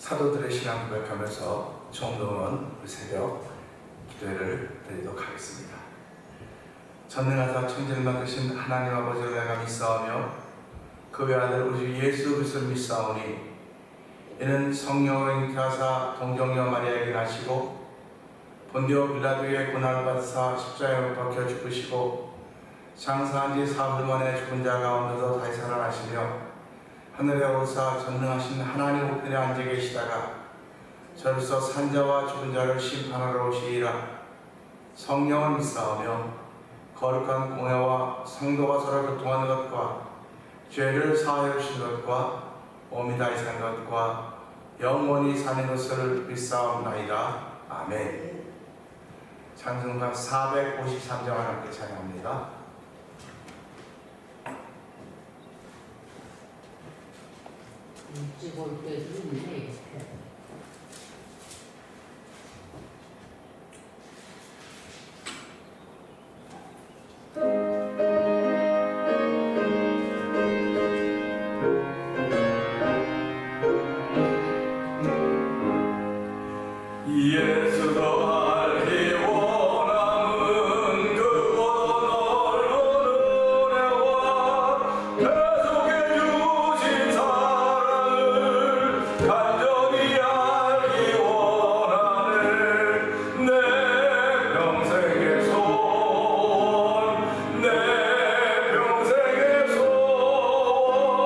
사도들의 신앙 고백하면서 총동원 새벽 기도회를 드리도록 하겠습니다. 전능하사 천지를 만드신 하나님 아버지를 내가 믿사오며 그 외아들 우리 예수 그리스도를 믿사오니 이는 성령으로 잉태하사 동정녀 마리아에게 나시고 본디오 빌라도의 고난을 받으사 십자가에 박혀 죽으시고 장사한 지 사흘 만에 죽은 자 가운데서 다시 살아나시며 하늘에 오르사 전능하신 하나님 우편에 앉아 계시다가 저로서 산자와 죽은 자를 심판하러 오시리라. 성령을 믿사오며 거룩한 공회와 성도가 서로 교통하는 것과 죄를 사하여 주신 것과 몸이 다시 산 것과 영원히 사는 것을 믿사옵나이다. 아멘. 찬송가 453장을 함께 찬양합니다. 일찍 올 때도 있네. 예수도 알기 원함은 그곳 넓은 은혜와 계속해 주신 사랑을 간절히 알기 원하네. 내 평생의 소원, 내 평생의 소원,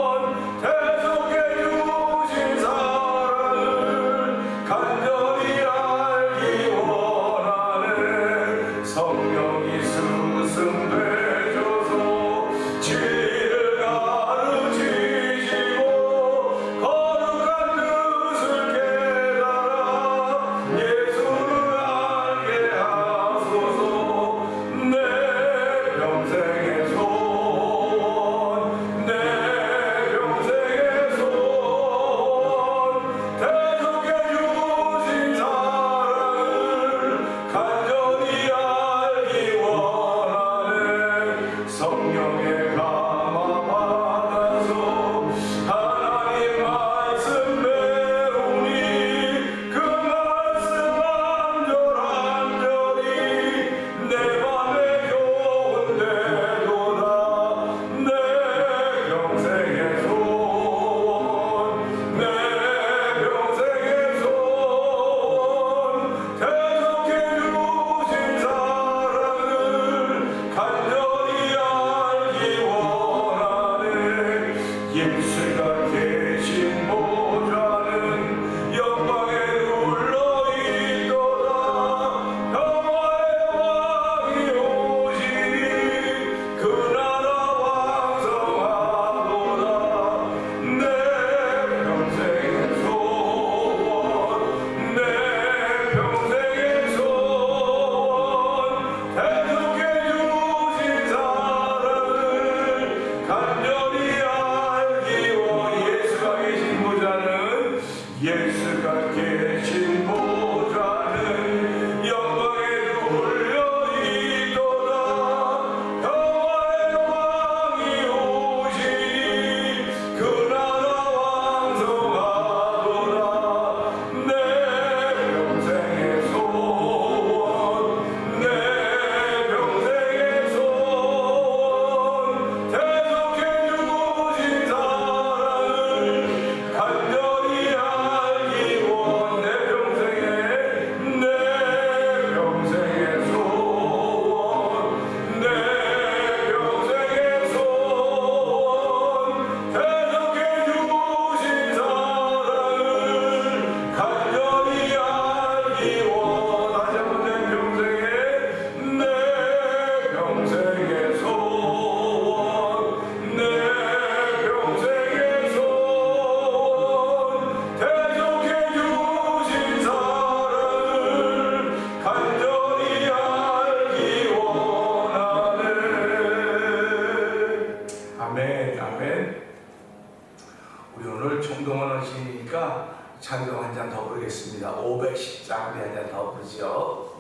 계속해 주신 사랑을 간절히 알기 원하네. 성령이 수승되셔서 지를 가르치시고 거룩한 뜻을 깨달아 예수를 알게 하소서. 내 평생의 소원, 내 평생의 소원, 대속해 주신 사랑을 간절히 알기 원하네. 성령의 감화 받아서 하나님 말씀 배우니 그 말씀 한절한절이 내 맘에 겨운대도다. 내 평생의 소원, 내 평생의 소원, 대속해 주신 사랑을 간절히 알기 원하네. 예수가 계신 보좌는 영광에 눌러있도다. 평화의 왕이 오시니 그 나라 왕성하도다. 내 평생의 소원, 내 평생의 소원, 대속해 주신 사랑을 간절히 알기 원. 예수가 계신 보좌는 영광에 눌려있도다. 평화의 왕이 오시니 그 나라 왕성하도다. 내 평생의 소원, 내 평생의 소원, 대속해 주신 사랑을 간절히 알기 원. 내 평생의 소원, 내 평생의 소원, 대속해 주신 사랑을 간절히 알기 원. 다시 한번 내 평생의 소원, 내 평생의 소원, 대속해 주신 사랑을 간절히 알기 원하네. 아멘, 아멘. 우리 오늘 총동원 하시니까 찬송 한 잔 더 부르겠습니다. 510장 우리 한 잔 더 부르죠.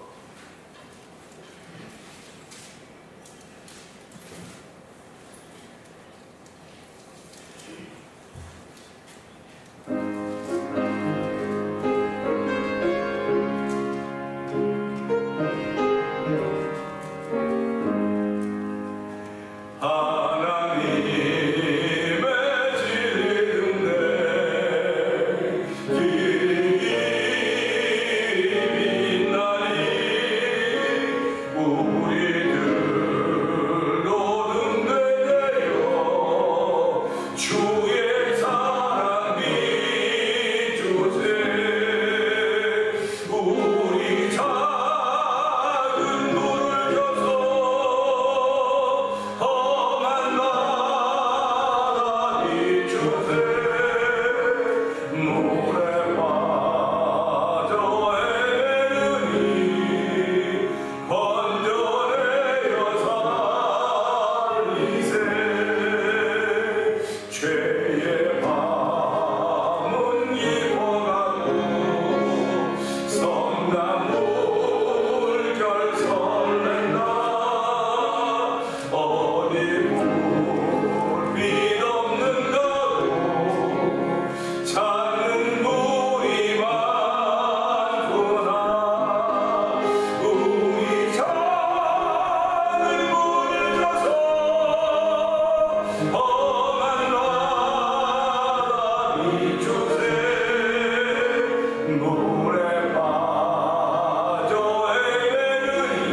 물에 빠져 헤매느니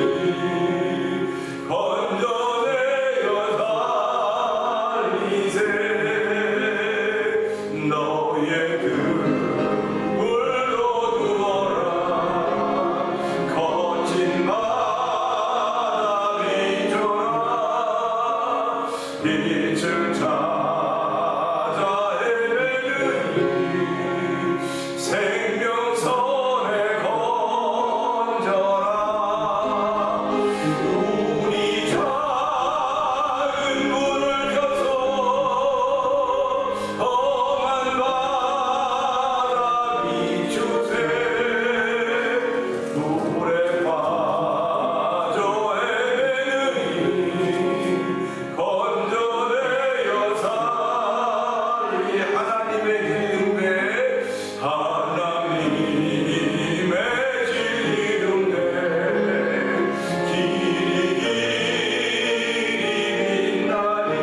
건져내어 살리세 너의 등불 거두어라 거친 바다 비춰라 빛을 찾아 헤매느니 생명선에 건져라 우리 작은 문을 켜서 험한 바다 비추세 물에 빠져 헤매느니 건져내어 살리 하나님의 기름에 하나님의 진리름에 길이 빛나니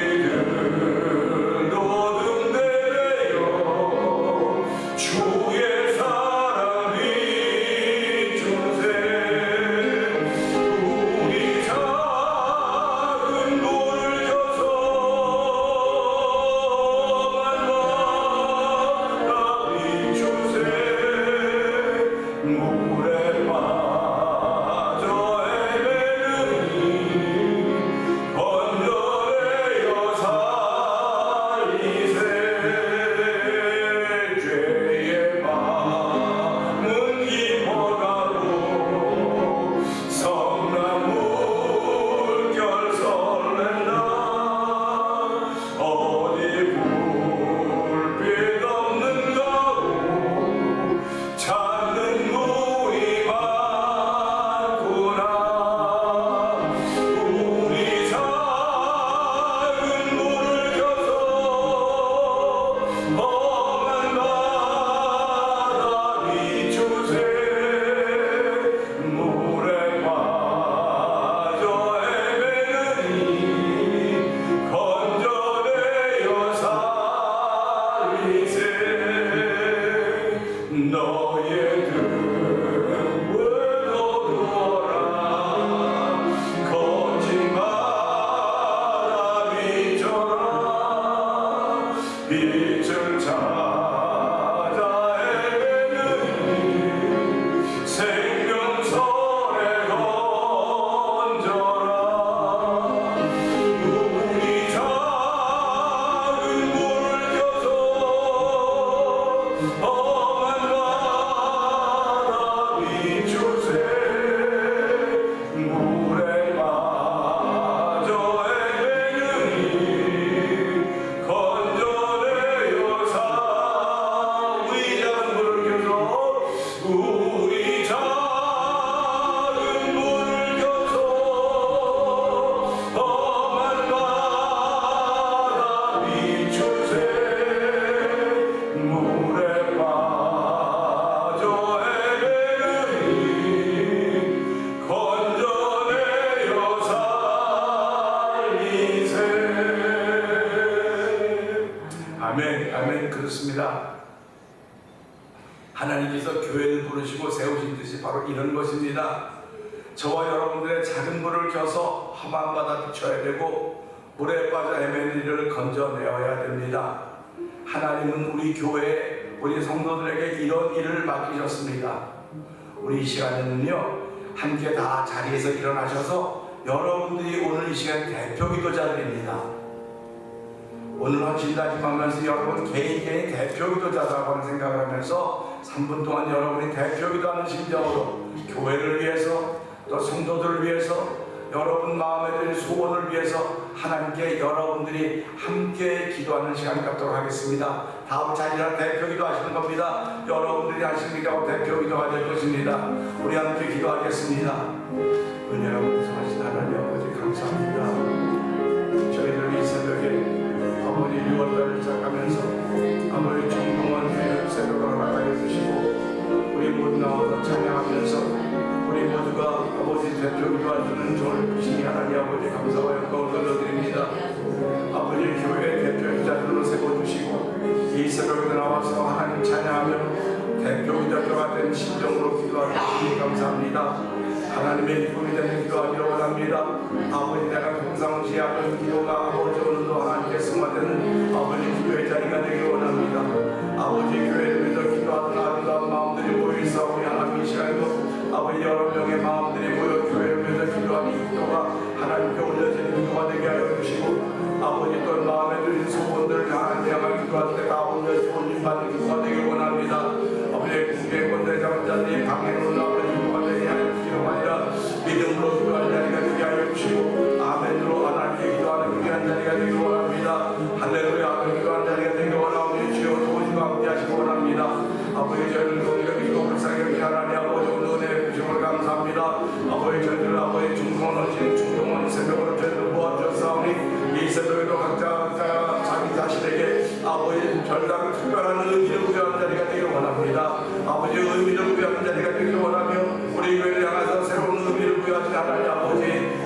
우리들도 등대되어 주의 사랑 비추세 우리 작은 불을 켜서 만나 비추세 물에 빠져 헤매느니 건져내어 살리세 죄의 밤은 깊어가고 성난 물결 설렌다 어디 불빛 없는가고 찾는 문이 많구나 우리 작은 불을 켜서 험한 바다 비추세 물에 빠져 헤매느니 건져내어 살리세 너의 등불 거두어라 거친 바다 비춰라 빛을 찾아 헤매느니 생명선에 건져라 우리 작은 불을 켜서 험한 바다 비추세 물에 빠져 헤매느니 건져내어 우리 작은 불을 켜서 우리 작은 불을 켜서 험한 바다 비추세 물에 빠져 헤매느니 건져내어 살리세 아멘, 아멘. 그렇습니다. 하나님께서 교회를 부르시고 세우신 뜻이 바로 이런 것입니다. 저와 여러분들의 작은 불을 켜서 험한 바다 비춰야 되고 물에 빠져 헤매는 이를 건져내어야 됩니다. 하나님은 우리 교회, 우리 성도들에게 이런 일을 맡기셨습니다. 우리 이 시간에는요, 함께 다 자리에서 일어나셔서 여러분들이 오늘 이 시간 대표 기도자들입니다. 오늘 헌신 다짐하면서 여러분 개인 대표 기도자라고 하는 생각을 하면서 3분 동안 여러분이 대표 기도하는 심정으로 교회를 위해서 또 성도들을 위해서 여러분 마음에 드는 소원을 위해서 하나님께 여러분들이 함께 기도하는 시간 갖도록 하겠습니다. 다음 자리는 대표 기도하시는 겁니다. 여러분들이 하시는 기도하고 대표 기도가 될 것입니다. 우리 함께 기도하겠습니다. 은혜가 무성하신 하나님 아버지 감사합니다. 저희들 이 새벽에 아버지 6월달을 시작하면서 아버지 정동원 교회 새벽으로 나가게 해주시고 우리 모두 나와서 찬양하면서 우리 모두가 아버지 대표 기도하시는 저를 주시니 하나님 아버지 감사와 영광을 돌려드립니다. 아버지 교회 대표 기자들로 세워주시고 이 이 새벽에 나와서 하나님 찬양하며 대표기도가 된 심정으로 기도하기 감사합니다. 하나님의 기쁨이 되는 기도하기를 원합니다. 아버지, 내가 평상시에 하던 기도가 아버지 오늘도 하나님께 승화되는 아버지 기도의 자리가 되길 원합니다. 아버지 교회를 위해서 기도하던 아름다운 마음들이 모여 있사오니 하나님 이 시간에도 아버지 여러 명의 마음들이 모여 교회를 위해서 기도하는 이 기도가 하나님께 올려지는 기도가 되게 하여 주시고, 아버지 또 마음에 드는 소원들을 하나님께 향한 기도할 때 다 올려받는 기도가 되길 원합니다. 아버지 국의 권대 자원자들이 방에 올라 아버지 기도가 되게 하여 주시고 아니라 믿음으로 기도하는 자리가 되게 하여 주시고, 아멘으로 하나님께 기도하는 귀한 자리가 되길 원합니다. 할렐루야 기도하는 자리가 되길 원하오니 주여 도우시고 함께 하시기 원합니다. 아버지 저희를 우리가 믿고 불쌍히 여기는 하나님 아버지 오늘 은혜 주심을 감사합니다. 아버지 저희들 아버지 중동원 새벽으로 저희들 모아주셨사오니 이 새벽에도 각자 자기 자신에게 아버지 별다른 특별한 의미를 부여하는 자리가 되길 원합니다. 아버지 의미를 부여하는 자리가 되길 원하며 우리 교회를 향해서 새로운 의미를 부여하신 하나님 아버지,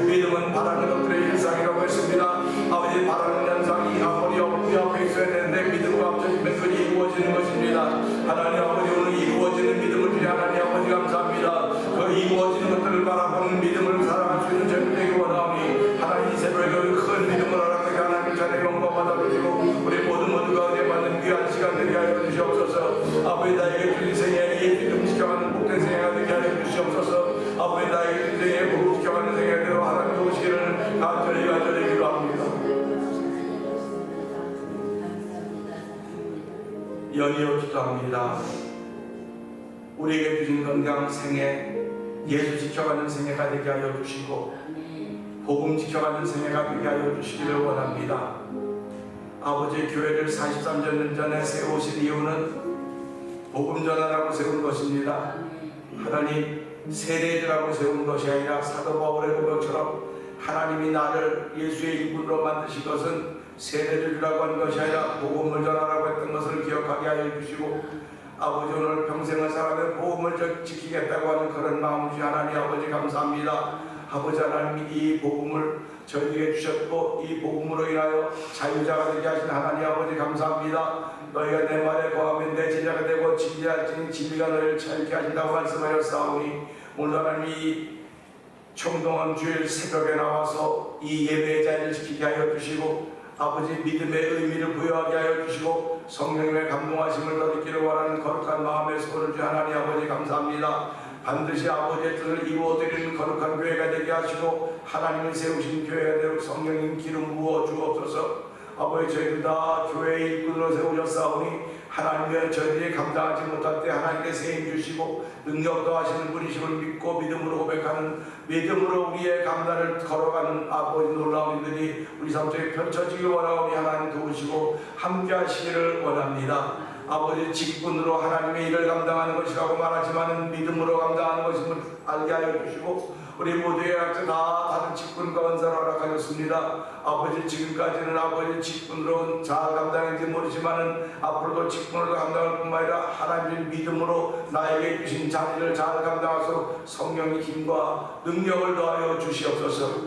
믿음은 바라는 것들의 일상이라고 했습니다. 아버지 바라는 현상이 아무리 앞에 있어야 되는데 믿음과 합쳐지면 그것이 이루어지는 것입니다. 하나님 아버지 오늘 이루어지는 믿음을 주신 하나님 아버지 감사합니다. 그 이루어지는 것들을 바라보는 믿음을 사랑할 수 있는 저희들 되길 원하오니 하나님 이 새벽에 큰 믿음을 허락하게 하나님 자리에 영광 받아주시고 우리 모두가 은혜 받는 귀한 시간 되게 하여 주시옵소서. 아버지 나에게 주신 생애 이 믿음 지켜가는 복된 생애가 되게 하여 주시옵소서. 아버지 나에게 주신 생애 복음 지켜가는 생애대로 하나님 도우시기를 간절히 기도합니다. 연이어 기도합니다. 우리에게 주신 건강 생애, 예수 지켜가는 생애가 되게 하여 주시고 복음 지켜가는 생애가 되게 하여 주시기를 원합니다. 아버지 교회를 43년 전에 세우신 이유는 복음 전하라고 세운 것입니다. 하나님 세례자라고 세운 것이 아니라 사도 바울의 고백처럼 하나님이 나를 예수의 일꾼으로 만드신 것은 세례를 주라고 한 것이 아니라 복음을 전하라고 했던 것을 기억하게 하여 주시고, 아버지 오늘 평생을 살아가는 복음을 지키겠다고 하는 그런 마음 주신 하나님 아버지 감사합니다. 아버지 하나님이 이 복음을 저희에게 주셨고 이 복음으로 인하여 자유자가 되게 하신 하나님 아버지 감사합니다. 너희가 내 말에 거하면 내 제자가 되고 진리할지니 진리가 너희를 자유케 하신다고 말씀하였사오니, 오늘 하나님이 총동원 주일 새벽에 나와서 이 예배의 자리를 지키게 하여 주시고 아버지 믿음의 의미를 부여하게 하여 주시고 성령님의 감동하심을 더듬기를 원하는 거룩한 마음의 소원을 주 하나님 아버지 감사합니다. 반드시 아버지의 뜻을 이루어드리는 거룩한 교회가 되게 하시고 하나님이 세우신 교회가 되고 성령님 기름 부어 주옵소서. 아버지 저희들 다 교회의 일꾼으로 세우셨사오니 하나님의 저희들이 감당하지 못할 때 하나님께 세임 주시고 능력 더하시는 분이심을 믿고 믿음으로 고백하는, 믿음으로 우리의 감당을 걸어가는 아버지 놀라운 일들이 우리 삶 속에 펼쳐지길 원하오니 하나님 도우시고 함께 하시기를 원합니다. 아버지 직분으로 하나님의 일을 감당하는 것이라고 말하지만 믿음으로 감당하는 것임을 알게 하여 주시고 우리 모두의 각자 다 다른 직분과 은사를 허락하셨습니다. 아버지 지금까지는 아버지 직분으로 잘 감당했는지 모르지만 앞으로도 직분으로 감당할 뿐만 아니라 하나님의 믿음으로 나에게 주신 자리를 잘 감당하서 성령의 힘과 능력을 더하여 주시옵소서.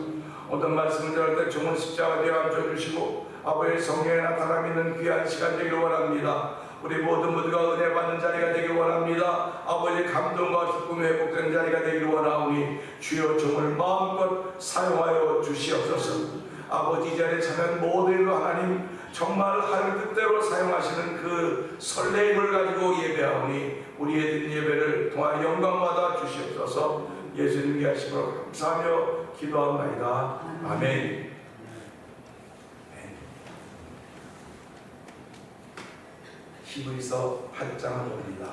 어떤 말씀을 들을 때 종은 십자가 되어 앉아주시고 아버지의 성령에 나타나 있는 귀한 시간 되기를 원합니다. 우리 모두가 은혜 받는 자리가 되길 원합니다. 아버지의 감동과 기쁨이 회복되는 자리가 되길 원하오니 주여 종을 마음껏 사용하여 주시옵소서. 아버지 이 자리에 참여한 모든 일로 하나님 정말 하나님 뜻대로 사용하시는 그 설레임을 가지고 예배하오니 우리의 드린 예배를 통하여 영광받아 주시옵소서. 예수님 위하시고 감사하며 기도합나이다. 아멘. 히브리서 8장을 봅니다.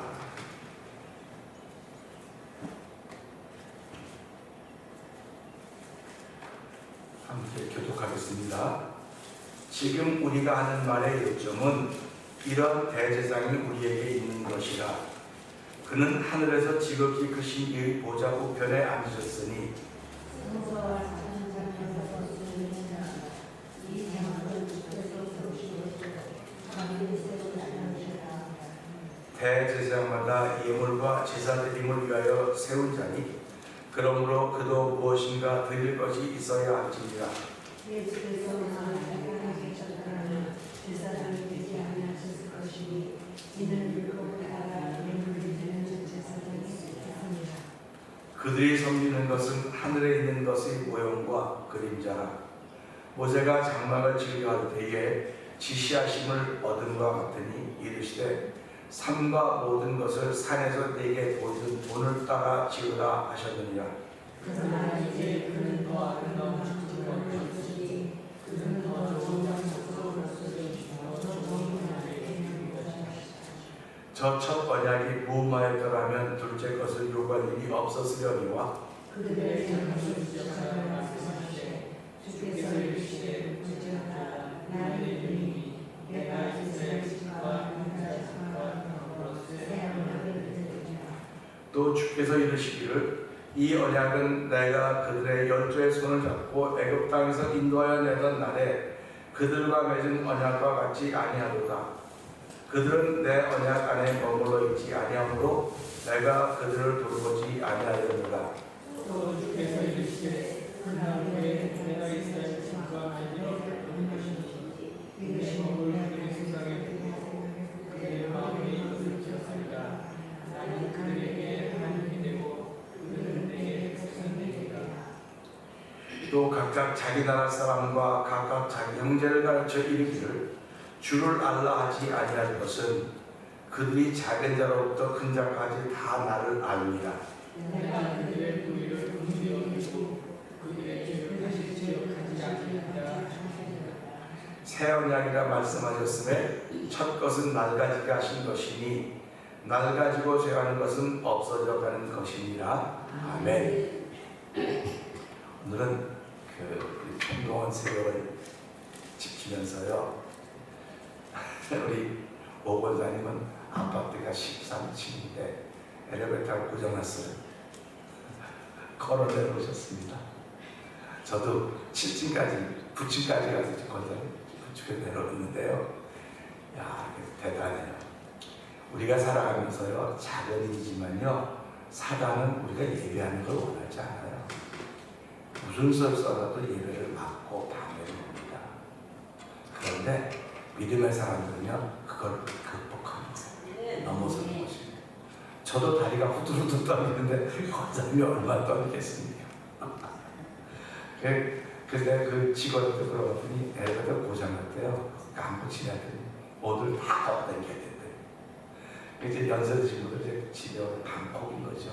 함께 교독하겠습니다. 지금 우리가 하는 말의 요점은 이런 대제사장이 우리에게 있는 것이라. 그는 하늘에서 지극히 크신 이의 보좌 우편에 앉으셨으니 대제사장마다 예물과 제사드림을 위하여 세운 자니 그러므로 그도 무엇인가 드릴 것이 있어야 할지니라. 그들이 섬기는 것은 하늘에 있는 것의 모형과 그림자라. 모세가 장막을 즐겨할 때에 지시하심을 얻은 것 같으니 이르시되 산과 모든 것을 산에서 내게 보이는 돈을 따라 지으라 하셨느니라. 그러나 이제 그는 더 아름다운 축복을 주시니 그는 더 좋은 장소로 쓰시니 더 좋은 날에 있는 것이다. 저 첫 언약이 무마였더라면 둘째 것을 요구할 일이 없었으려니와 그들의 장소를 지적하여 말씀하시되 주께서 이르시되 묻지마라. 나의 이름이 내가 이스라엘 집과 유다 집과 더불어서 새 언약을 맺으리라. 또 주께서 이르시기를 이 언약은 내가 그들의 열조의 손을 잡고 애굽 땅에서 인도하여 내던 날에 그들과 맺은 언약과 같이 아니하도다. 그들은 내 언약 안에 머물러 있지 아니하므로 내가 그들을 돌보지 아니하였노라. 또 주께서 이르시되 그날 후에 내가 이스라엘 집과 맺은 것이니 그들의 몸을 그들의 세상에 두고 그들의 마음에 이것을 지었으리라. 나는 그들에게 하나님이 되고 그들은 내게 백성이 되리라. 또 각각 자기 나라 사람과 각각 자기 형제를 가르쳐 이르기를 주를 알라 하지 아니할 것은 그들이 작은 자로부터 큰 자까지 다 나를 아느니라. 내가 그들의 부위를 긍휼히 여기고 그들의 죄를 다시 기억하지 않으리라. 새 언약이라 말씀하셨음에 첫 것은 낡아지게 하신 것이니 낡아지고 죄하는 것은 없어져 가는 것이니라. 아멘. 오늘은 우리 평동원 새벽을 지키면서요, 우리 오 권사님은 아파트가 13층인데 엘리베이터가 고장났어요. 걸어 내려오셨습니다. 저도 7층까지 9층까지 가서 권사님 부축해 내려오는데요, 야, 대단해요. 우리가 살아가면서요, 작은 일이지만요, 사단은 우리가 예배하는 걸 원하지 않아요. 무슨 수를 써도 예배를 막고 방해를 합니다. 그런데 믿음의 사람들은요, 그걸 극복하는 거예요. 넘어서는 것입니다. 저도 다리가 후들후들 떨리는데 권사님이 얼마나 떨리겠습니까? 근데 그 직원한테 물어봤더니 엘리베이터 고장났대요. 깜고 지나더니 모두 다 걷어당겨야 된대요. 이제 연세 친구들 이제 집에 오는 방콕인 거죠.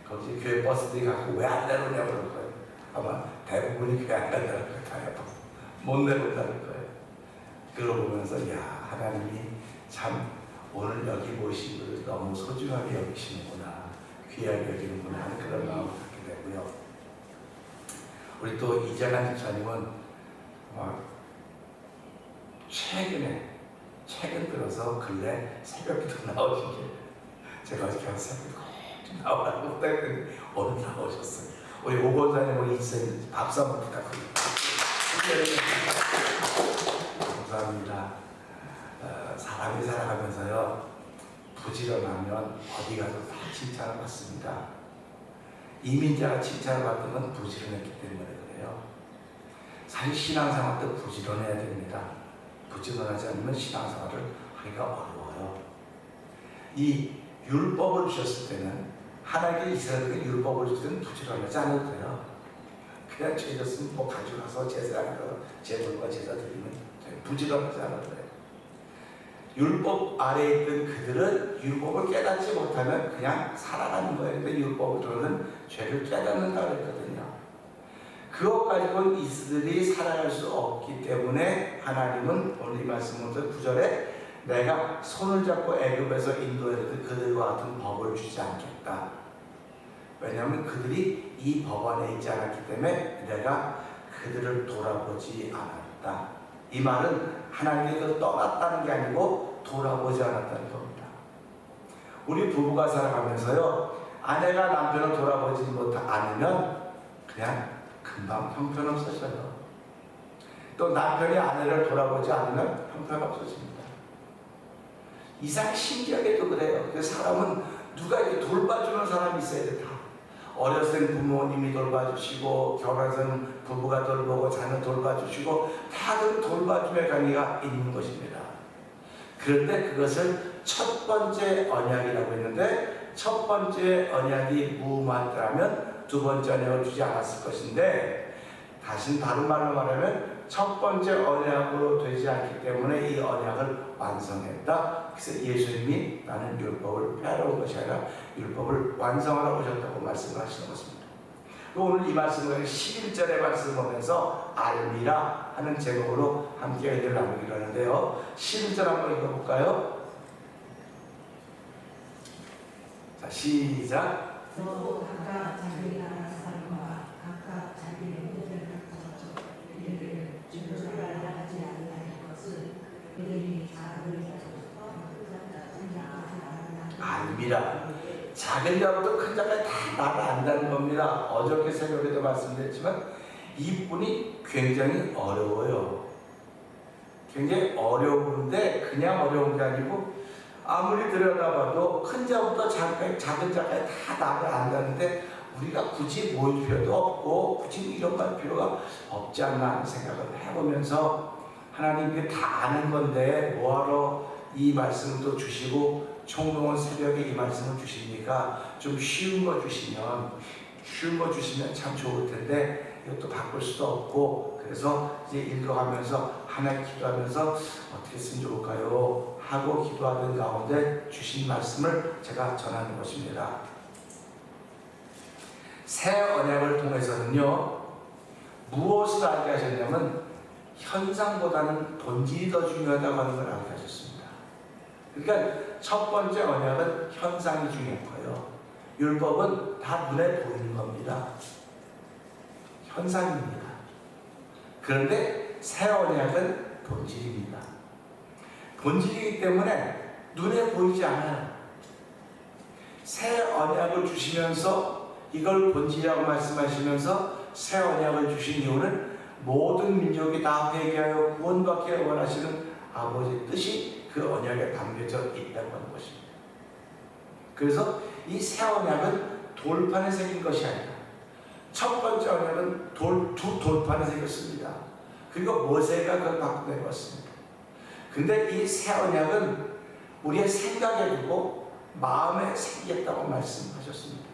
거기 교회 버스들이 가고 왜 안 내려오냐고 그럴 거예요. 아마 대부분이 교회 안 내려올 거예요. 못 내려온다는 거예요. 그걸 보면서 야, 하나님이 참 오늘 여기 모신 분을 너무 소중하게 여기시는구나, 귀하게 여기는구나 하는 그런 마음을 갖게 되고요. 우리 또 이재란 집사님은 최근 들어서 근래 새벽부터 나오신 게, 제가 어저께 한 새벽부터 꼭 나오라고 했더니 오늘 나오셨어요. 우리 오 권사님 우리 이재란 박수 한번 부탁드립니다. 감사합니다. 사람이 살아가면서요, 부지런하면 어디 가서 다 칭찬을 받습니다. 이민자가 칭찬을 받는 건 부지런했기 때문에 그래요. 사실 신앙생활도 부지런해야 됩니다. 부지런하지 않으면 신앙생활을 하기가 어려워요. 이 율법을 주셨을 때는, 하나님께 이스라엘에게 율법을 주실 때는 부지런하지 않아도 돼요. 그냥 죄졌으면 뭐 가져가서 제사하면서 제물과 제사 드리면 돼요. 부지런하지 않아도 돼요. 율법 아래에 있던 그들은 율법을 깨닫지 못하면 그냥 살아가는 거예요. 근데 율법으로는 죄를 깨닫는다고 했거든요. 그것 가지고는 이스라엘이 살아갈 수 없기 때문에 하나님은 오늘 이 말씀부터 9절에 내가 손을 잡고 애굽에서 인도해도 그들과 같은 법을 주지 않겠다. 왜냐하면 그들이 이 법 안에 있지 않았기 때문에 내가 그들을 돌아보지 않았다. 이 말은 하나님께서 떠났다는 게 아니고 돌아보지 않았다는 겁니다. 우리 부부가 살아가면서요, 아내가 남편을 돌아보지 않으면 그냥 금방 형편없어져요. 또 남편이 아내를 돌아보지 않으면 형편없어집니다. 이상 신기하게도 그래요. 그 사람은 누가 이렇게 돌봐주는 사람이 있어야 돼. 다 어렸을 때 부모님이 돌봐주시고, 결혼해서는 부부가 돌보고, 자녀 돌봐주시고, 다들 돌봐줌의 관계가 있는 것입니다. 그런데 그것을 첫 번째 언약이라고 했는데, 첫 번째 언약이 무마했더라면 두 번째 언약을 주지 않았을 것인데, 다시 다른 말로 말하면 첫 번째 언약으로 되지 않기 때문에 이 언약을 완성했다. 그래서 예수님이 나는 율법을 폐하러 온 것이 아니라 율법을 완성하러 오셨다고 말씀을 하시는 것입니다. 오늘 이 말씀을 11절의 말씀을 보면서 알미라 하는 제목으로 함께 은혜를 나누기로 하는데요. 11절 한번 읽어볼까요? 자, 시작. 또 각각 자기 나라 사람과 각각 자기 문제를 갖춰서 이들을 준수하려 하지 않는 것은 이들이 작은 자로부터 큰 자까지 나아간다. 알미라. 작은 자부터 큰 자까지 다 나를 안다는 겁니다. 어저께 새벽에도 말씀드렸지만 이 분이 굉장히 어려워요. 굉장히 어려운데 그냥 어려운 게 아니고 아무리 들여다봐도 큰 자부터 작은 자까지 다 나를 안다는데 우리가 굳이 모일 필요도 없고 굳이 이런 걸 필요가 없지 않나 하는 생각을 해보면서 하나님께 다 아는 건데 뭐하러 이 말씀을 또 주시고 총동원 새벽에 이 말씀을 주십니까? 좀 쉬운 거 주시면 참 좋을 텐데 이것도 바꿀 수도 없고, 그래서 이제 읽어가면서 하나 기도하면서 어떻게 했으면 좋을까요? 하고 기도하던 가운데 주신 말씀을 제가 전하는 것입니다. 새 언약을 통해서는요, 무엇을 알게 하셨냐면 현상보다는 본질이 더 중요하다고 하는 걸 알게 하셨습니다. 그러니까 첫 번째 언약은 현상이 중요해요. 율법은 다 눈에 보이는 겁니다. 현상입니다. 그런데 새 언약은 본질입니다. 본질이기 때문에 눈에 보이지 않아요. 새 언약을 주시면서 이걸 본질이라고 말씀하시면서 새 언약을 주신 이유는 모든 민족이 다 회개하여 구원받기를 원하시는 아버지의 뜻이 그 언약에 담겨져 있다고 하는 것입니다. 그래서 이 새 언약은 돌판에 새긴 것이 아니라 첫 번째 언약은 두 돌판에 새겼습니다. 그리고 모세가 그걸 갖고 내려왔습니다. 근데 이 새 언약은 우리의 생각에 두고 마음에 새기겠다고 말씀하셨습니다.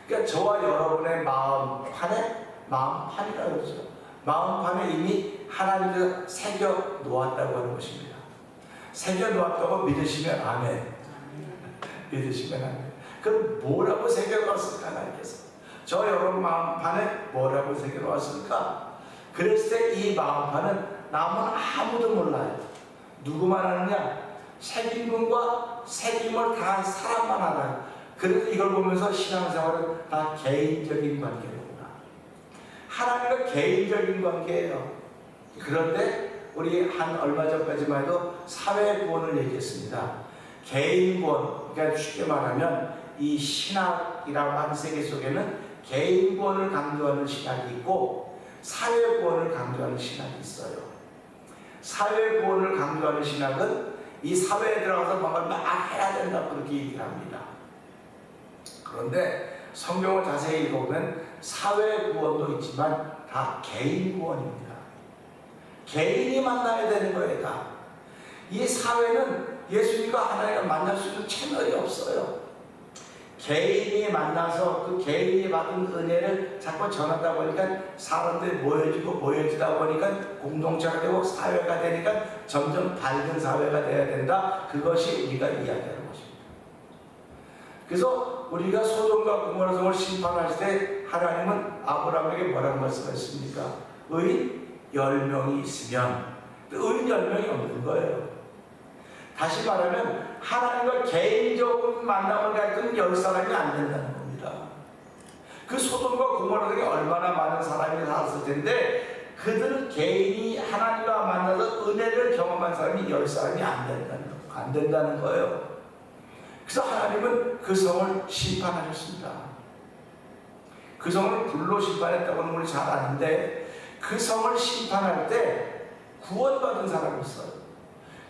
그러니까 저와 여러분의 마음판이라고 그러죠. 마음판에 이미 하나님께서 새겨 놓았다고 하는 것입니다. 새겨 놓았다고 믿으시면 아멘. 믿으시면 아멘. 그럼 뭐라고 새겨 놓았을까 하나님께서? 저 여러분 마음판에 뭐라고 새겨 놓았을까? 그랬을 때 이 마음판은 남은 아무도 몰라요. 누구만 아느냐? 새긴 분과 새김을 다한 사람만 알아요. 그래서 이걸 보면서 신앙생활은 다 개인적인 관계로구나. 하나님과 개인적인 관계예요. 그런데 우리 얼마 전까지만 해도 사회 구원을 얘기했습니다. 개인 구원, 그러니까 쉽게 말하면 이 신학이라고 하는 세계 속에는 개인 구원을 강조하는 신학이 있고 사회 구원을 강조하는 신학이 있어요. 사회 구원을 강조하는 신학은 이 사회에 들어가서 뭔가를 막 해야 된다고 그렇게 얘기를 합니다. 그런데 성경을 자세히 읽어보면 사회 구원도 있지만 다 개인 구원입니다. 개인이 만나야 되는 거예요. 다. 이 사회는 예수님과 하나님과 만날 수 있는 채널이 없어요. 개인이 만나서 그 개인이 받은 은혜를 자꾸 전하다 보니까 사람들이 모여지다 보니까 공동체가 되고 사회가 되니까 점점 밝은 사회가 돼야 된다. 그것이 우리가 이야기하는 것입니다. 그래서 우리가 소돔과 고모라 성을 심판할 때 하나님은 아브라함에게 뭐라고 말씀하셨습니까? 의인 10명이 있으면 의인 10명이 없는 거예요. 다시 말하면 하나님과 개인적인 만남을 갖는 10사람이 안 된다는 겁니다. 그 소돔과 고모라 등에 얼마나 많은 사람이 살았을 텐데 그들은 개인이 하나님과 만나서 은혜를 경험한 사람이 10사람이 안 된다는 거예요. 그래서 하나님은 그 성을 심판하셨습니다. 그 성을 불로 심판했다고 하는 걸 잘 아는데 그 성을 심판할 때 구원받은 사람이 있어요.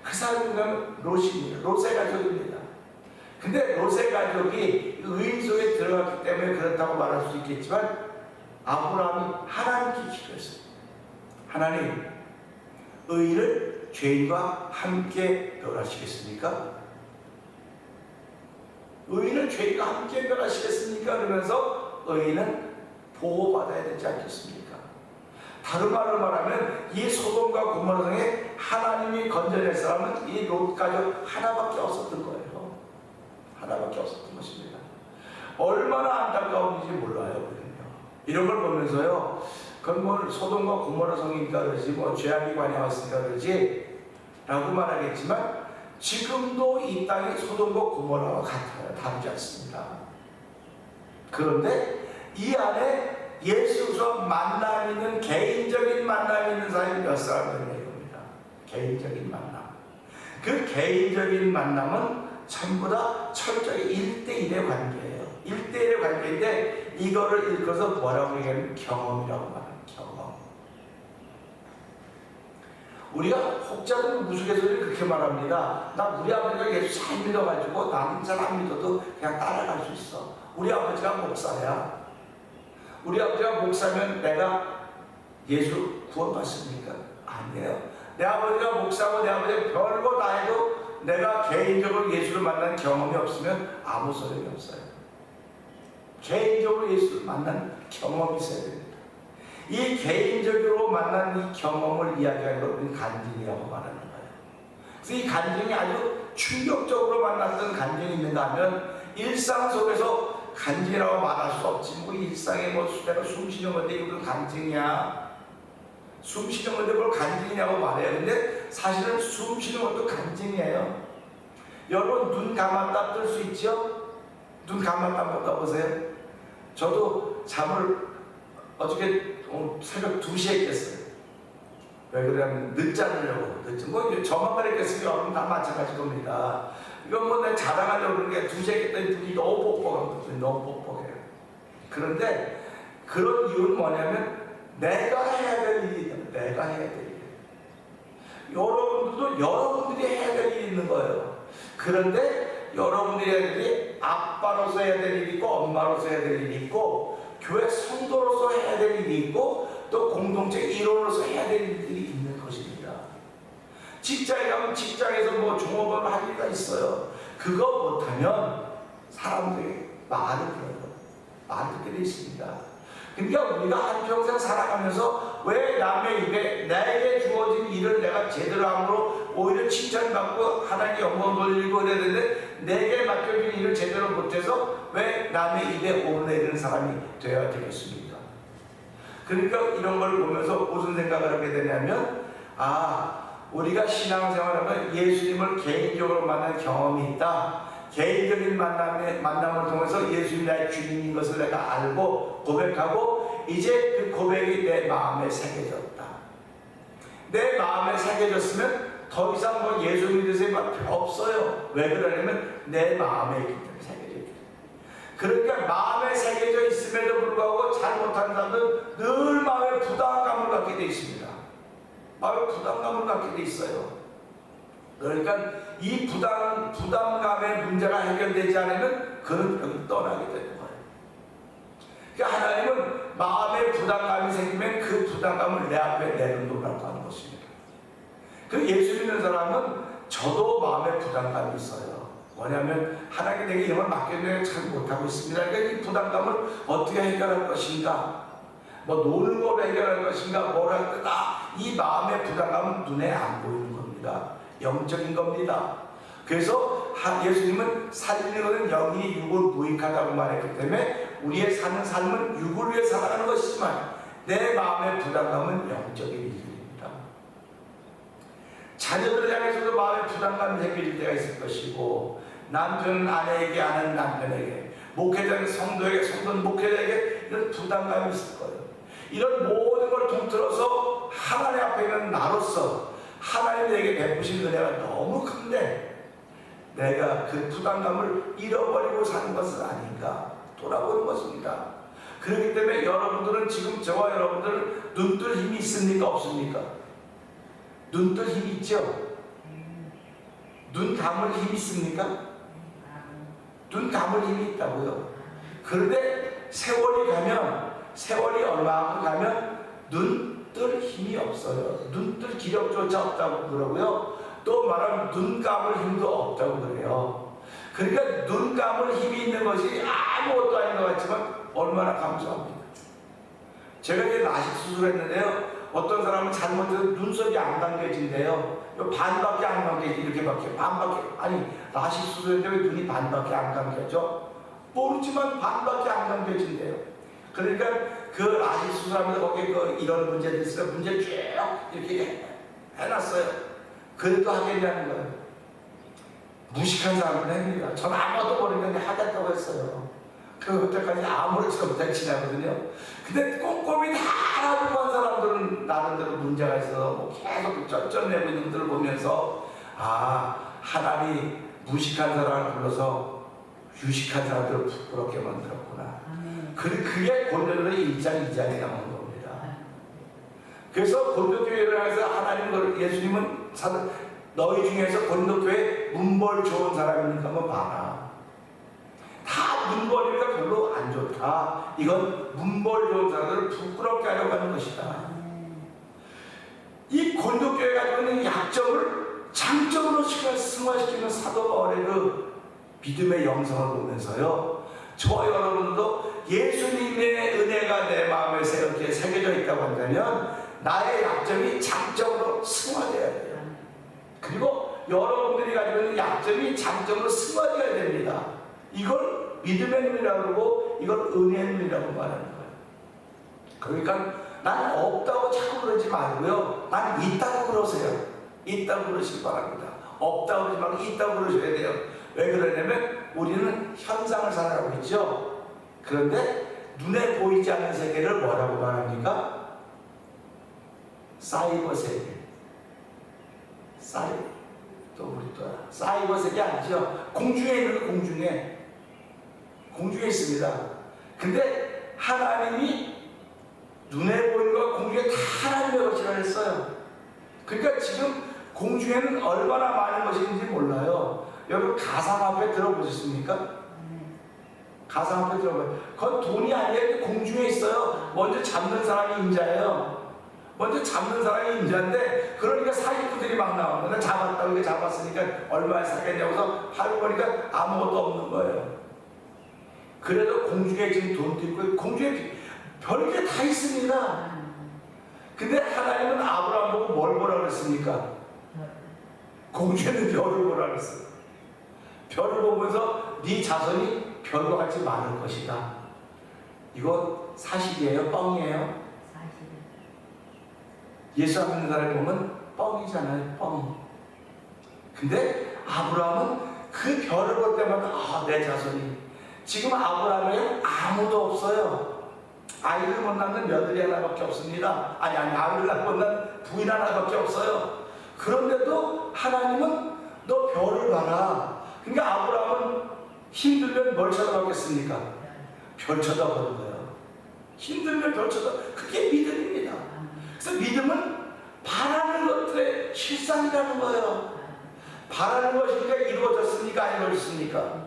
그 사람이 롯입니다. 롯의 가족입니다. 근데 롯의 가족이 의인 속에 들어갔기 때문에 그렇다고 말할 수 있겠지만 아브라함이 하나님께 기도했어요. 하나님, 의인을 죄인과 함께 멸하시겠습니까? 의인은 죄인과 함께 멸하시겠습니까? 그러면서 의인은 보호받아야 되지 않겠습니까? 다른 말로 말하면 이 소돔과 고모라 성에 하나님이 건져낼 사람은 이 롯 가족 하나밖에 없었던 거예요. 하나밖에 없었던 것입니다. 얼마나 안타까운지 몰라요. 우리는요. 이런 걸 보면서요, 그건 뭐 소돔과 고모라 성이니까 그러지, 뭐 죄악이 관여했으니까 그러지 라고 말하겠지만, 지금도 이 땅이 소돔과 고모라와 같아요. 다르지 않습니다. 그런데 이 안에 예수와 만남 있는, 개인적인 만남이 있는 사람이 몇 사람이냐 이겁니다. 개인적인 만남. 그 개인적인 만남은 전부 다 철저히 1대1의 관계예요. 1대1의 관계인데, 이거를 읽어서 뭐라고 얘기하면 경험이라고 말합니다. 경험. 우리가 혹자는 우스갯소리를 그렇게 말합니다. 나 우리 아버지가 예수 잘 믿어가지고 나는 잘 안 믿어도 그냥 따라갈 수 있어. 우리 아버지가 목사야. 우리 아버지가 목사면 내가 예수 구원받습니까? 아니에요. 내 아버지가 목사고 내 아버지가 별거 다 해도 내가 개인적으로 예수를 만난 경험이 없으면 아무 소용이 없어요. 개인적으로 예수를 만난 경험이 있어야 됩니다. 이 개인적으로 만난 이 경험을 이야기하는 걸 우리는 간증이라고 말하는 거예요. 그래서 이 간증이 아주 충격적으로 만났던 간증이 있는가 하면, 일상 속에서 간증이라고 말할 수 없지. 뭐 일상에 뭐 내가 숨 쉬는 건데 이건 간증이야. 숨 쉬는 건데 그걸 간증이냐고 말해요. 근데 사실은 숨 쉬는 것도 간증이에요. 여러분 눈 감았다 뜰 수 있죠? 눈 감았다 한번 떠보세요. 저도 잠을 어저께 새벽 2시에 깼어요. 왜 그러냐면 늦지 않으려고. 뭐 저만 그랬겠으면 여러분 다 마찬가지일 겁니다. 이건 뭐 내가 자랑하려고 그러는 게 2시에 깼더니 눈이 너무 뻑뻑한, 너무 뻑뻑해요. 그런데 그런 이유는 뭐냐면 내가 해야 될 일이 있는, 내가 해야 될 일. 여러분들도 여러분들이 해야 될 일이 있는 거예요. 그런데 여러분들이 해야 될 일이 아빠로서 해야 될 일이 있고, 엄마로서 해야 될 일이 있고, 교회 성도로서 해야 될 일이 있고, 또 공동체 일원으로서 해야 될 일들이 있는 것입니다. 직장에 가면 직장에서 뭐 종업원을 할 일이 있어요. 그거 못하면 사람들이 말을 들어요. 말을 듣게 돼 있습니다. 그러니까 우리가 한평생 살아가면서 왜 남의 입에 내게 주어진 일을 내가 제대로 함으로 오히려 칭찬받고 하나님께 영광 돌리고 그래야 되는데, 내게 맡겨진 일을 제대로 못해서 왜 남의 입에 오르내리는 사람이 되어야 되겠습니까? 그러니까 이런 걸 보면서 무슨 생각을 하게 되냐면, 우리가 신앙생활하면 예수님을 개인적으로 만난 경험이 있다. 개인적인 만남을 통해서 예수님 나의 주님인 것을 내가 알고 고백하고, 이제 그 고백이 내 마음에 새겨졌다. 내 마음에 새겨졌으면 더 이상 뭐 예수 믿으세요 필요 없어요. 왜 그러냐면 내 마음에 있기 때문에 새겨져 있기 때문에. 그러니까 마음에 새겨져 있음에도 불구하고 잘못하는 사람들은 늘 마음에 부담감을 갖게 돼 있습니다. 마음에 부담감을 갖게 돼 있어요. 그러니까 이 부담감의 문제가 해결되지 않으면 그는 여기 떠나게 되는 거예요. 그러니까 하나님은 마음에 부담감이 생기면 그 부담감을 내 앞에 내려놓으라고 하는 것입니다. 그 예수 믿는 사람은 저도 마음에 부담감이 있어요. 뭐냐면 하나님께 내게 이걸 맡겼는데 잘 못하고 있습니다. 그러니까 이 부담감을 어떻게 해결할 것인가, 뭐 노는 걸로 해결할 것인가, 뭘 할 거다. 이 마음의 부담감은 눈에 안 보이는 겁니다. 영적인 겁니다. 그래서 예수님은 살리는 것은 영이 육을 무익하다고 말했기 때문에 우리의 사는 삶은 육을 위해 살아가는 것이지만 내 마음의 부담감은 영적인 일입니다. 자녀들을 향해서도 마음의 부담감이 생길 때가 있을 것이고, 남편은 아내에게, 아내는 남편에게, 목회자는 성도에게, 성도는 목회자에게 이런 부담감이 있을 거예요. 이런 모든 걸 통틀어서 하나님 앞에 있는 나로서 하나님 내게 베푸신 은혜가 너무 큰데 내가 그 부담감을 잃어버리고 사는 것은 아닌가 돌아보는 것입니다. 그렇기 때문에 여러분들은 지금 저와 여러분들은 눈뜰 힘이 있습니까? 없습니까? 눈뜰 힘이 있죠? 눈 감을 힘이 있습니까? 눈 감을 힘이 있다고요. 그런데 세월이 얼마만큼 가면 눈 뜰 힘이 없어요. 눈 뜰 기력조차 없다고 그러고요. 또 말하면 눈 감을 힘도 없다고 그래요. 그러니까 눈 감을 힘이 있는 것이 아무것도 아닌 것 같지만 얼마나 감사합니다. 제가 이제 라식 수술했는데요. 어떤 사람은 잘못해서 눈썹이 안 감겨진대요. 반밖에 안 감겨지, 이렇게밖에, 반밖에. 아니, 라식 수술했는데 왜 눈이 반밖에 안 감겨져? 모르지만 반밖에 안 감겨진대요. 그러니까 그 라식 수술하면서 거기에 이런 문제들이 있어요. 문제 쭉 이렇게 해놨어요. 그래도 하겠냐는 거예요. 무식한 사람은 해봅니다. 저는 아무것도 모르는데 하겠다고 했어요. 그때까지 아무렇지도 못하게 지나거든요. 근데 꼼꼼히 다 알아보고 한 사람들은 나름대로 문제가 있어서 뭐 계속 쩔쩔내고 있는 분들을 보면서 하나님 무식한 사람을 불러서 유식한 사람들을 부끄럽게 만들었구나. 그게 고린도전서 1장 2장에 나오는 겁니다. 그래서 고린도교회를 해서 하나님을 예수님은 너희 중에서 고린도교회 문벌 좋은 사람이니까 한번 봐라. 다 문벌이니까 별로 안 좋다. 이건 문벌 좋은 사람들을 부끄럽게 하려고 하는 것이다. 이 고린도교회가 가지고 있는 약점을 장점으로 승화시키는 사도 바울의 그 믿음의 영성을 보면서요. 저와 여러분도 예수님의 은혜가 내 마음에 이렇게 새겨져 있다고 한다면 나의 약점이 장점으로 승화되어야 돼요. 그리고 여러분들이 가지고 있는 약점이 장점으로 승화되어야 됩니다. 이걸 믿음의 눈이라고 그러고 이걸 은혜의 눈이라고 말하는 거예요. 그러니까 난 없다고 자꾸 그러지 말고요. 난 있다고 그러세요. 있다고 그러시기 바랍니다. 없다고 그러지 말고 있다고 그러셔야 돼요. 왜 그러냐면 우리는 현상을 살아가고 있죠. 그런데 눈에 보이지 않는 세계를 뭐라고 말합니까? 사이버 세계. 사이버 세계 아니죠? 공중에 있는 공중에 있습니다. 근데 하나님이 눈에 보이는 것 공중에 다 하나님의 것이라 했어요. 그러니까 지금 공중에는 얼마나 많은 것이 있는지 몰라요. 여러분 가상화폐 들어보셨습니까? 가상화폐 들어봐요. 그건 돈이 아니에요. 공중에 있어요. 먼저 잡는 사람이 임자예요. 먼저 잡는 사람이 임자인데 그러니까 사기꾼들이 막 나오는 거예요. 잡았다고 이게 잡았으니까 얼마에 사겠냐고서 팔고 보니까 아무것도 없는 거예요. 그래도 공중에 지금 돈도 있고 공중에 별게 다 있습니다. 근데 하나님은 아브라함 보고 뭘 보라 그랬습니까? 공중에는 별을 보라 그랬어요. 별을 보면서 네 자손이 별과 같이 많을 것이다. 이거 사실이에요? 뻥이에요? 예수 안 믿는 사람을 보면 뻥이잖아요. 뻥. 근데 아브라함은 그 별을 볼 때마다 내 자손이. 지금 아브라함에는 아무도 없어요. 아이를 못 낳는 며느리 하나밖에 없습니다. 아이를 못 낳는 부인 하나밖에 없어요. 그런데도 하나님은 너 별을 봐라. 그러니까 아브라함은 힘들면 뭘 쳐다봤겠습니까? 별 쳐다보는 거예요. 힘들면 별 쳐다보는 그게 믿음입니다. 그래서 믿음은 바라는 것들의 실상이라는 거예요. 바라는 것이니까 이루어졌습니까? 안 이루어졌습니까?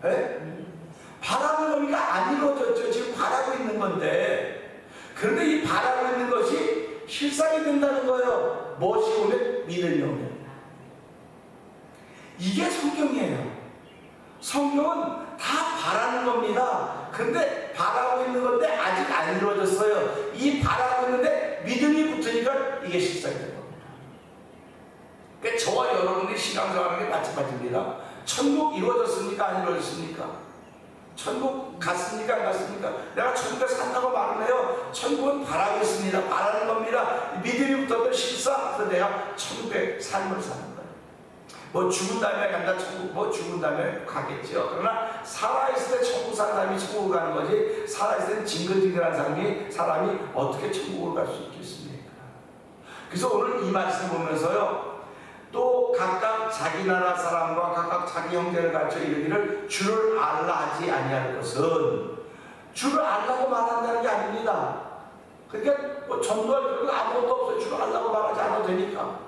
네? 바라는 겁니까? 안 이루어졌죠. 지금 바라고 있는 건데. 그런데 이 바라고 있는 것이 실상이 된다는 거예요. 무엇이 오면? 믿음이 오면. 이게 성경이에요. 성경은 다 바라는 겁니다. 그런데 바라고 있는 건데 아직 안 이루어졌어요. 이 바라고 있는데 믿음이 붙으니까 이게 실상이 된 겁니다. 그러니까 저와 여러분들이 신앙생활하는 게 마찬가지입니다. 천국 이루어졌습니까? 안 이루어졌습니까? 천국 갔습니까? 안 갔습니까? 내가 천국에 산다고 말을 해요. 천국은 바라고 있습니다. 바라는 겁니다. 믿음이 붙었던 실상. 그래서 내가 천국의 삶을 사는 거예요. 뭐 죽은 다음에 간다 천국, 뭐 죽은 다음에 가겠죠. 그러나 살아있을 때 천국 사는 사람이 천국을 가는 거지, 살아있을 때는 징글징글한 사람이 어떻게 천국을 갈 수 있겠습니까? 그래서 오늘 이 말씀 보면서요, 또 각각 자기 나라 사람과 각각 자기 형제를 가르쳐 이르기를 주를 알라 하지 아니할 것은, 주를 알라고 말한다는 게 아닙니다. 그러니까 뭐 전도할 필요가 아무것도 없어요. 주를 알라고 말하지 않아도 되니까.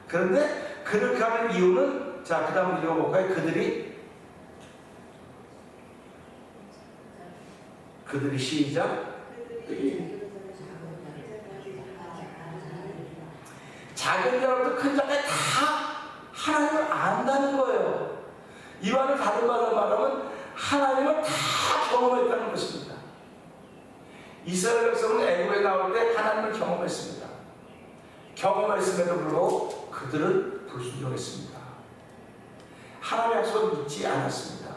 그런데 그렇게 하는 이유는, 자, 그 다음 읽어볼까요? 그들이 시작. 작은 자부터 큰 자까지 다 하나님을 안다는 거예요. 이와는 다른 말로 말하면 하나님을 다 경험했다는 것입니다. 이스라엘 백성은 애굽에 나올 때 하나님을 경험했습니다. 경험했음에도 불구하고 그들은 불순종했습니다. 하나님의 약속을 믿지 않았습니다.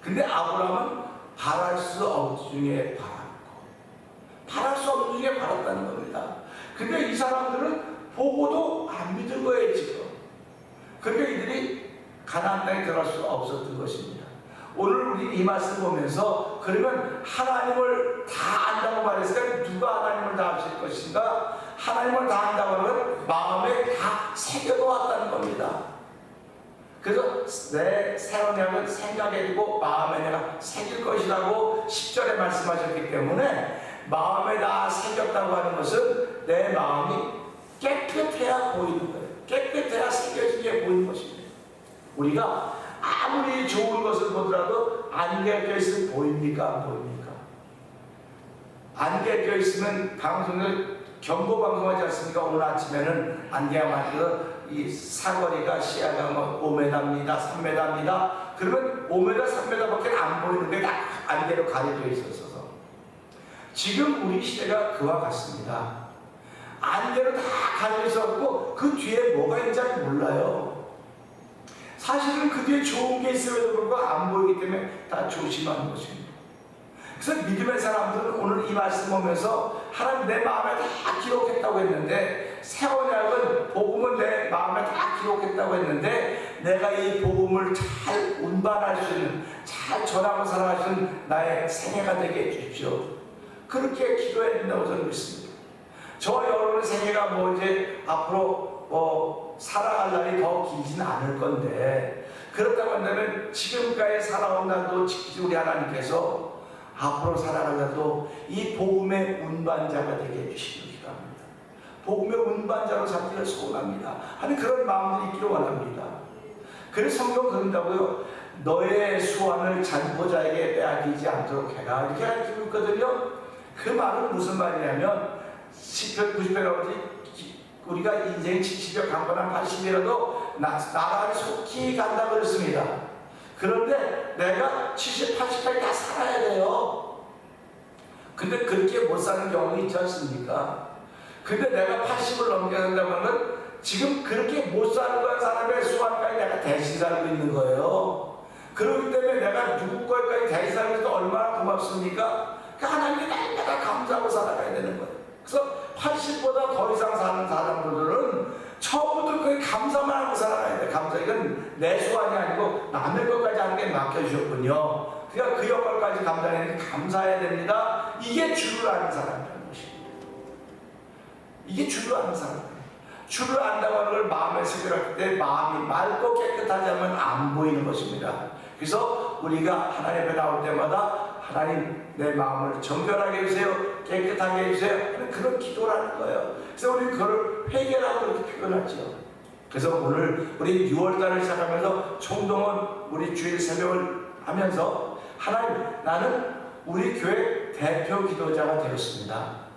근데 아브라함은 바랄 수 없는 중에 바랐고, 바랄 수 없는 중에 바랐다는 겁니다. 근데 이 사람들은 보고도 안 믿은 거예요, 지금. 그러니까 이들이 가나안 땅에 들어갈 수 없었던 것입니다. 오늘 우리 이 말씀 보면서 그러면 하나님을 다 안다고 말했으니까 누가 하나님을 다 아실 것인가? 하나님을 다 안다고 하면 마음에 다 새겨놓았다는 겁니다. 그래서 내 새로운 약은 생각에 두고 마음에 내가 새길 것이라고 10절에 말씀하셨기 때문에 마음에 다 새겼다고 하는 것은 내 마음이 깨끗해야 보이는 거예요. 깨끗해야 새겨지게 보이는 것입니다. 우리가 아무리 좋은 것을 보더라도 안개가 껴있으면 보입니까? 안 보입니까? 안개가 껴있으면 방송을 경고 방송하지 않습니까? 오늘 아침에는 안개가 많아서 이 사거리가 시야가 뭐 5m입니다, 3m입니다. 그러면 5m, 3m밖에 안 보이는 게 다 안개로 가려져 있어서 지금 우리 시대가 그와 같습니다. 안개로 다 가려져 있었고 그 뒤에 뭐가 있는지 몰라요. 사실은 그 뒤에 좋은 게 있음에도 불구하고 안 보이기 때문에 다 조심하는 것입니다. 그래서 믿음의 사람들은 오늘 이 말씀 보면서 하나님 내 마음에 다 기록했다고 했는데, 새 언약은 복음은 내 마음에 다 기록했다고 했는데, 내가 이 복음을 잘 운반할 수 있는, 잘 전하고 살아갈 수 있는 나의 생애가 되게 해주십시오. 그렇게 기도해야 된다고 저는 믿습니다. 저와 여러분의 생애가 뭐 이제 앞으로 살아갈 날이 더 길지는 않을 건데, 그렇다고 한다면 지금까지 살아온 날도 지키지 우리 하나님께서 앞으로 살아갈 날도 이 복음의 운반자가 되게 해주시기 바랍니다. 복음의 운반자로 삼기를 소원합니다 하는 그런 마음들이 있기를 원합니다. 그래서 성경은 그런다고요. 너의 수완을 잔보자에게 빼앗기지 않도록 해라, 이렇게 가르치고 있거든요. 그 말은 무슨 말이냐면 시편 90편에 우리가 인생 70여 강건한 80이라도 나라를 속히 간다 그랬습니다. 그런데 내가 70, 80까지 다 살아야 돼요. 근데 그렇게 못 사는 경우는 있지 않습니까? 근데 내가 80을 넘겨야 된다고 하면 지금 그렇게 못 사는 건 사람의 수완까지 내가 대신 살고 있는 거예요. 그렇기 때문에 내가 누구 거까지 대신 살고 있어도 얼마나 고맙습니까? 하나님께 날마다 감사하고 살아가야 되는 거예요. 그래서 80보다 더 이상 사는 사람들은 처음부터 그 감사만 하고 살아가야 돼. 감사, 이건 내 수완이 아니고 남의 것까지 하는 게 맡겨주셨군요. 그러니까 그 역할까지 감당해야 감사해야 됩니다. 이게 주를 아는 사람이라는 것입니다. 이게 주를 아는 사람이에요. 주를 안다고 하는 걸 마음에 새겨놨을 때 마음이 맑고 깨끗하지 않으면 안 보이는 것입니다. 그래서 우리가 하나님 앞에 나올 때마다 하나님 내 마음을 정결하게 해주세요, 깨끗하게 해주세요 하는 그런 기도를 하는 거예요. 그래서 우리 그걸 회개라고 그렇게 표현하죠. 그래서 오늘 우리 6월달을 시작하면서 총동원 우리 주일 새벽을 하면서 하나님, 나는 우리 교회 대표 기도자가 되었습니다.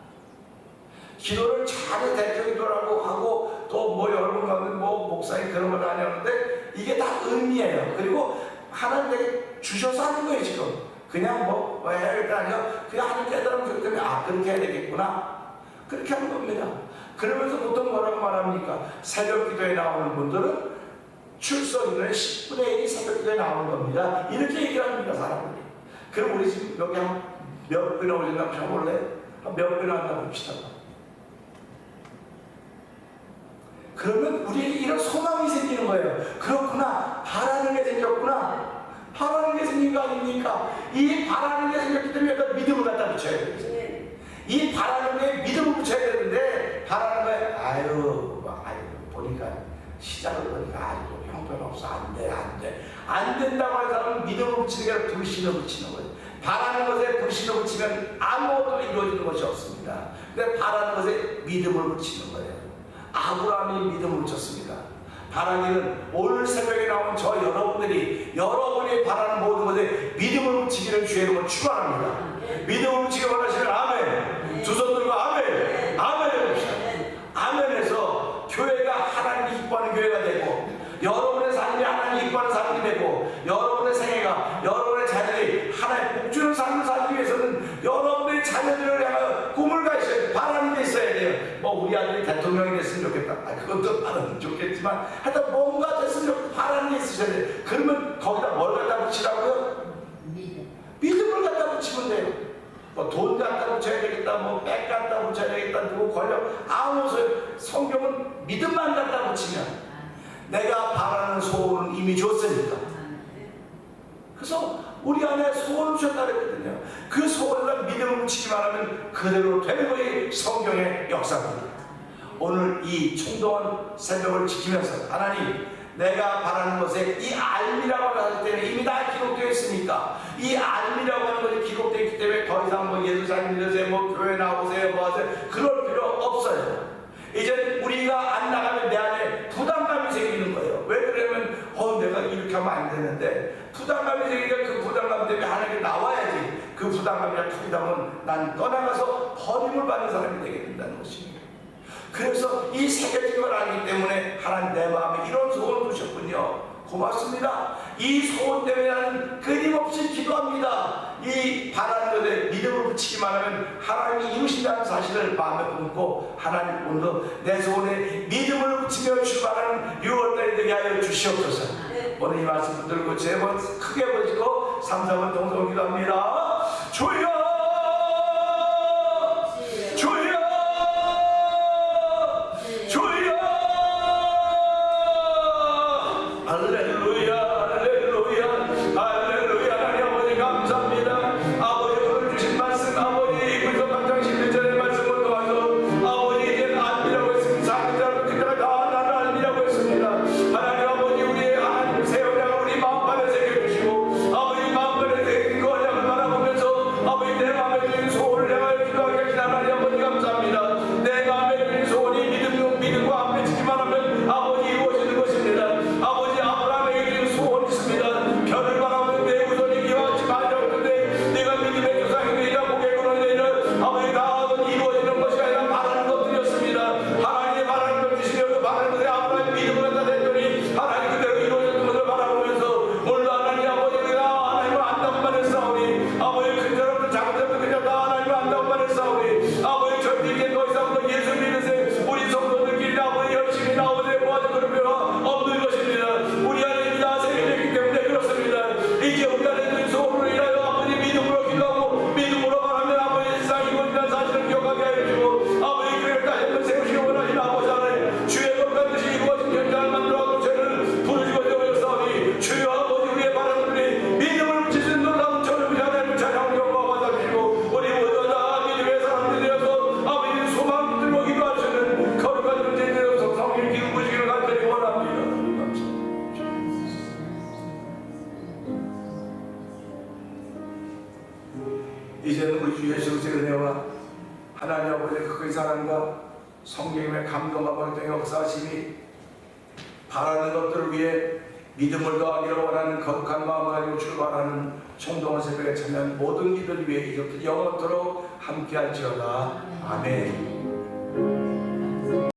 기도를 잘해 대표 기도라고 하고 또 뭐 여러분 가면 뭐 목사님 그런 걸 하냐는데 이게 다 의미예요. 그리고 하나님 내게 주셔서 하는 거예요. 지금 그냥 뭐 해야겠다 아니요, 그냥 하나님 깨달음 주기 때문에 그렇게 해야 되겠구나, 그렇게 하는 겁니다. 그러면서 보통 뭐라고 말합니까? 새벽 기도에 나오는 분들은 출석률의 10분의 1이 새벽 기도에 나오는 겁니다. 이렇게 얘기를 합니다, 사람들이. 그럼 우리 지금 여기 한 몇 분이나 오셨나 쳐볼래? 몇 분이나 한다 봅시다. 그러면 우리에게 이런 소망이 생기는 거예요. 그렇구나, 바라는 게 생겼구나. 바라는 게 생긴 거 아닙니까? 이 바라는 게 생겼기 때문에 믿음을 갖다 붙여야 돼요. 이 바라는 게 믿음을 붙여야 되는데, 바라는 거에 아유 보니까 시작을 보니까 아직도 형편없어, 안 된다고 하는 사람은 믿음을 붙이는 게 아니라 불신을 붙이는 거예요. 바라는 것에 불신을 붙이면 아무것도 이루어지는 것이 없습니다. 근데 바라는 것에 믿음을 붙이는 거예요. 아브라함이 믿음을 붙였습니다. 바라기는 오늘 새벽에 나온 저 여러분들이 여러분이 바라는 모든 것에 믿음을 붙이기를 주의 이름으로 축원합니다. 믿음을 붙이기 원하시는 아멘. 두 손 들고 아멘. 아멘 해봅시다. 아멘해서 교회가 하나님이 기뻐하는 교회가 되고, 여러분의 삶이 하나님이 기뻐하는 삶이 되고, 않았으면 좋겠지만 하여튼 뭔가 됐으면 좋겠고 바라는 게 있으셔야 돼요. 그러면 거기다 뭘 갖다 붙이라고요? 믿음을 갖다 붙이면 돼요. 뭐 돈 갖다 붙여야 되겠다, 뭐 백 갖다 붙여야 되겠다, 누구 권력 아무 소용. 성경은 믿음만 갖다 붙이면 내가 바라는 소원은 이미 줬으니까. 그래서 우리 안에 소원을 주셨다 그랬거든요. 그 소원을 믿음을 붙이기만 하면 그대로 되는 것이 성경의 역사입니다. 오늘 이 총동원 새벽을 지키면서 하나님, 내가 바라는 것에 이 알미라고 하기 때문에 이미 다 기록되어 있으니까 이 알미라고 하는 것이 기록되어 있기 때문에 더 이상 뭐 예루살렘 믿으세요, 뭐 교회 나오세요, 뭐 하세요, 그럴 필요 없어요. 이제 우리가 안 나가면 내 안에 부담감이 생기는 거예요. 왜 그러면 내가 이렇게 하면 안 되는데 부담감이 생기니까 그 부담감 때문에 하나님께 나와야지. 그 부담감이나 툭이다면 난 떠나가서 버림을 받는 사람이 되게 된다는 것입니다. 그래서 이 새겨진 걸 알기 때문에 하나님 내 마음에 이런 소원을 주셨군요. 고맙습니다. 이 소원 때문에 나는 끊임없이 기도합니다. 이 바라는 것에 믿음을 붙이기만 하면 하나님이 이루신다는 사실을 마음에 품고 하나님 오늘도 내 소원에 믿음을 붙이며 출발하는 6월달이 되게 하여 주시옵소서. 오늘 이 말씀 붙들고 세 번 크게 보시고 3, 4번 동성 기도합니다. 주여 주여 주여 할렐루야 할렐루야 할렐루야. 하나님 아버지 감사합니다. 아버지 오늘 주신 말씀, 아버지 그저 당장 11절의 말씀을 도와서 아버지 이제 알미라고 했습니다. 사기자는 그자가 다 나를 알미라고 했습니다. 하나님 아버지 우리의 하나님 세우라고 우리 마음판에 새겨주시고 아버지 마음판에 새긴 그 언약을 바라보면서 아버지 내 마음에 드는 소원을 향하여 기도하게 하신 하나님 아버지 감사합니다. 내 마음에 드는 소원이 믿음과 안 맺히기만 하면 아버지 이루어지는 것입니다. 아버지 아브라함에게 드린 소원이 있습니다. 별을 바라보면 내 우선이 기와 같이 많이었는데 내가 믿음의 조상이니라 고개 걸어내리라. 아버지 다 이루어지는 것이 아니라 바라는 것들이었습니다. 하나님이 바라는 것 주시며 그 바라는 것에 아브라함이 믿음을 갖다 댔더니 하나님 그대로 이루어졌던 것을 바라보면서 오늘도 하나님 아버지 우리가 하나님을 안다고 말했사오니 아버지 큰 사람도 작은 사람도 그냥 다 하나님을 안다고 말했사오니 아버지 저들에게 더 이상 더 예수 믿으세요. 우리 성도들끼리 아버지 열심히 나오되 모아서 그럴 필요가 없는 것입니다. 우리 안에 다 새겨졌기 때문에 그렇습니다. 이제 우리 안에 있는 소원으로 인하여 아버지 믿음으로 기도하고 믿음으로 말하면 아버지 세상 이곳이라는 사실을 기억하게 해주시고 아버지 교회를 다시 한번 세우시기 원하신 아버지 하나님 주의 거룩한 뜻이 이루어진 현장을 만들어가고 죄를 부르시고 되어졌사오니 주여 아버지 우리의 바람들이 믿음을 붙이신 놀라운 저를 위해 하나님을 찬양하고 영광 받아주시고 우리 모두 다 믿음의 사람들이 되어서 아버지 소망 들고 기도할 수 있는 거룩한 존재이 되어서 성령 기름 부시기를 간절히 원합니다. 이제는 우리 주 예수 그리스도의 은혜와 하나님 아버지의 큰 사랑과 성령님의 감동하고 있던 역사심이 바라는 것들을 위해 믿음을 더하기를 원하는 거룩한 마음을 가지고 출발하는 총동원 새벽에 참여한 모든 이들 위해 이렇게 영원토록 함께할지어다. 아멘.